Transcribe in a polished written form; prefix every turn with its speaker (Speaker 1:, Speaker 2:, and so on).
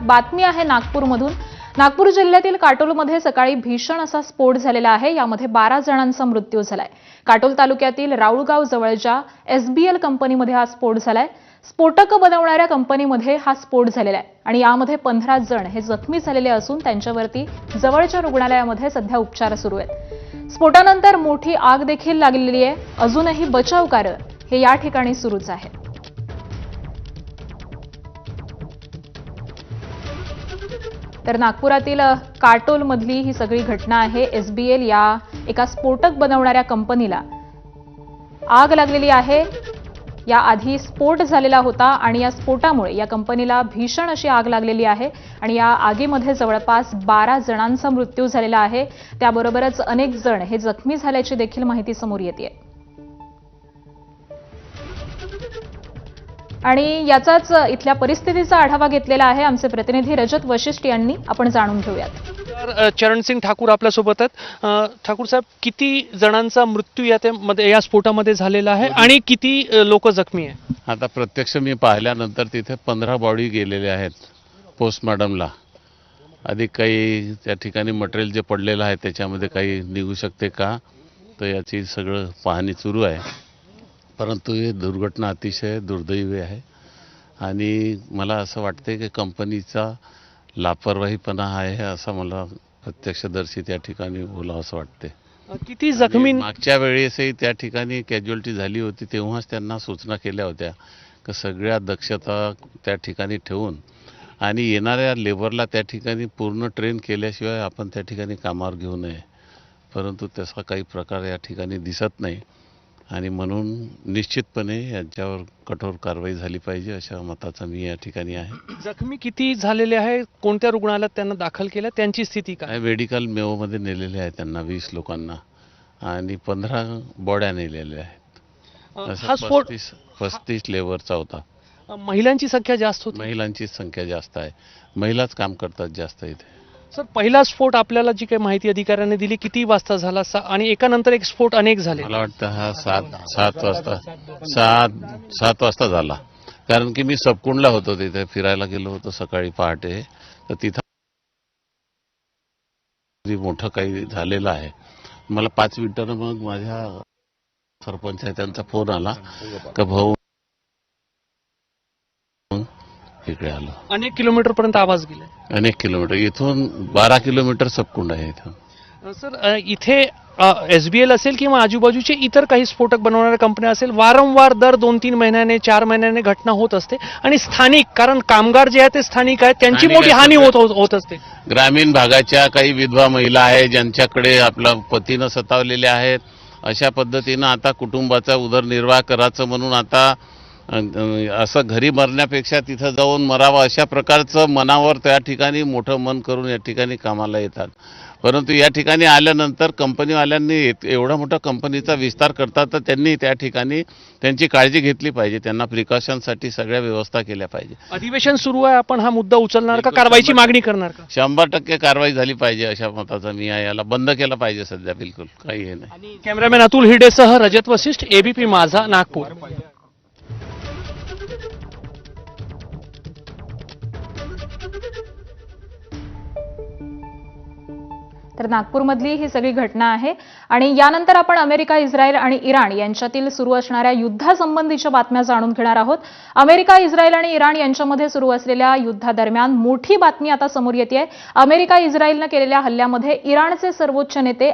Speaker 1: बातमी आहे नागपूरमधून। नागपूर जिल्ह्यातील काटोलमध्ये सकाळी भीषण असा स्फोट झालेला आहे। यामध्ये 12 जणांचा मृत्यू झालाय। काटोल तालुक्यातील राऊळगाव जवळच्या एसबीएल कंपनीमध्ये हा स्फोट झालाय। स्फोटक बनवणाऱ्या कंपनीमध्ये हा स्फोट झालेला आहे आणि यामध्ये 15 जण हे जखमी झालेले असून त्यांच्यावरती जवळच्या रुग्णालयामध्ये सध्या उपचार सुरू आहेत। स्फोटानंतर मोठी आग देखील लागलेली आहे। अजूनही बचाव कार्य हे या ठिकाणी सुरूच आहे। तर नागपुरातील काटोलमधली ही सगळी घटना आहे। एसबीएल या एका स्फोटक बनवणाऱ्या कंपनीला आग लागलेली आहे। या आधी स्फोट झालेला होता आणि या स्फोटामुळे या कंपनीला भीषण अशी आग लागलेली आहे आणि या आगीमध्ये जवळपास 12 जणांचा मृत्यू झालेला आहे। त्याबरोबरच अनेक जण हे जखमी झाल्याची देखील माहिती समोर येते आणि याचाच इथल्या परिस्थितीचा आढावा घेतलेला आहे आमचे प्रतिनिधी रजत वशिष्ठ यांनी। आपण जाणून घेऊयात।
Speaker 2: चरणसिंग ठाकूर आपल्या सोबत आहेत। ठाकूर साहेब, किती जणांचा मृत्यू या स्फोटामध्ये झालेला आहे आणि किती लोक जखमी आहेत?
Speaker 3: आता प्रत्यक्ष मी पाहिल्यानंतर तिथे 15 बॉडी गेलेले आहेत पोस्टमॉर्टमला। अधिक काही त्या ठिकाणी मटेरियल जे पडलेलं आहे त्याच्यामध्ये काही निघू शकते का, तर याची सगळं पाहणी सुरू आहे। परंतु ही दुर्घटना अतिशय दुर्दैवी आहे आणि मला असं वाटते की कंपनीचा लापरवाहीपणा आहे असं मला प्रत्यक्षदर्शी त्या ठिकाणी बोलावं असं वाटते।
Speaker 2: किती जखमी?
Speaker 3: मागच्या वेळेसही त्या ठिकाणी कॅज्युअल्टी झाली होती तेव्हाच त्यांना सूचना केल्या होत्या की सगळ्या दक्षता त्या ठिकाणी ठेवून आणि येणाऱ्या लेबरला त्या ठिकाणी पूर्ण ट्रेन केल्याशिवाय आपण त्या ठिकाणी कामावर घेऊ नये। परंतु तसा काही प्रकार या ठिकाणी दिसत नाही आणि म्हणून निश्चितपणे यांच्यावर कठोर कारवाई झाली पाहिजे अशा मताचा मी या ठिकाणी आहे।
Speaker 2: जखमी किती झालेले आहे? कोणत्या रुग्णालयात त्यांना दाखल केलं? त्यांची स्थिती काय?
Speaker 3: मेडिकल मेओमध्ये नेलेले आहे त्यांना 20 लोकांना आणि 15 बॉड्या नेलेल्या आहेत।
Speaker 2: हा स्फोट
Speaker 3: 35 लेबरचा होता।
Speaker 2: महिलांची संख्या जास्त होती?
Speaker 3: महिलांची संख्या जास्त आहे। महिलाच काम करतात जास्त इथे।
Speaker 2: सर, पहिला स्फोट आपल्याला जी काही माहिती अधिकाऱ्यांनी दिली किती वाजता झाला आणि एकानंतर एक स्फोट अनेक झाले?
Speaker 3: मला वाटतं हा 7 वाजता झाला, कारण की मी सबकुंडला होतो, तिथे फिरायला गेलो होतो सकाळी पहाटे। तर तिथं मोठं काही झालेलं आहे। मला 5 मिनिटांना मग माझ्या सरपंच आहे त्यांचा फोन आला का भाऊ इकडे आलो।
Speaker 2: अनेक किलोमीटर पर्यंत आवाज गेले?
Speaker 3: अनेक किलोमीटर, इथून 12 किलोमीटर सबकुंड आहे इथं।
Speaker 2: सर, इथे एसबीएल असेल किंवा आजूबाजूचे इतर काही स्फोटक बनवणाऱ्या कंपन्या असेल, वारंवार दर 2-3 महिन्याने 4 महिन्याने घटना होत असते आणि स्थानिक, कारण कामगार जे आहेत ते स्थानिक आहेत, त्यांची मोठी हानी होत असते।
Speaker 3: ग्रामीण भागाच्या काही विधवा महिला आहेत ज्यांच्याकडे आपल्या पतीनं सतावलेले आहेत। अशा पद्धतीनं आता कुटुंबाचा उदरनिर्वाह करायचं म्हणून आता असं घरी मरण्यापेक्षा तिथं जाऊन मरावं अशा प्रकारचं मनावर त्या ठिकाणी मोठं मन करून या ठिकाणी कामाला येतात। परंतु या ठिकाणी आल्यानंतर कंपनीवाल्यांनी एवढा मोठा कंपनीचा विस्तार करतात तर त्यांनी त्या ठिकाणी त्यांची काळजी घेतली पाहिजे। त्यांना प्रिकॉशनसाठी सगळ्या व्यवस्था केल्या पाहिजे।
Speaker 2: अधिवेशन सुरू आहे, आपण हा मुद्दा उचलणार का? कारवाईची मागणी करणार का?
Speaker 3: 100% कारवाई झाली पाहिजे अशा मताचा मी आहे। याला बंद केलं पाहिजे सध्या, बिलकुल काही हे नाही।
Speaker 2: कॅमेरामॅन अतुल हिडेसह रजत वशिष्ठ, एबीपी माझा, नागपूर।
Speaker 1: तर नागपूरमधली ही सगळी घटना आहे आणि यानंतर आपण अमेरिका, इस्रायल आणि इराण यांच्यातील सुरू असणाऱ्या युद्धासंबंधीच्या बातम्या जाणून घेणार आहोत। अमेरिका, इस्रायल आणि इराण यांच्यामध्ये सुरू असलेल्या युद्धादरम्यान मोठी बातमी आता समोर येते आहे। अमेरिका, इस्रायलने केलेल्या हल्ल्यामध्ये इराणचे सर्वोच्च नेते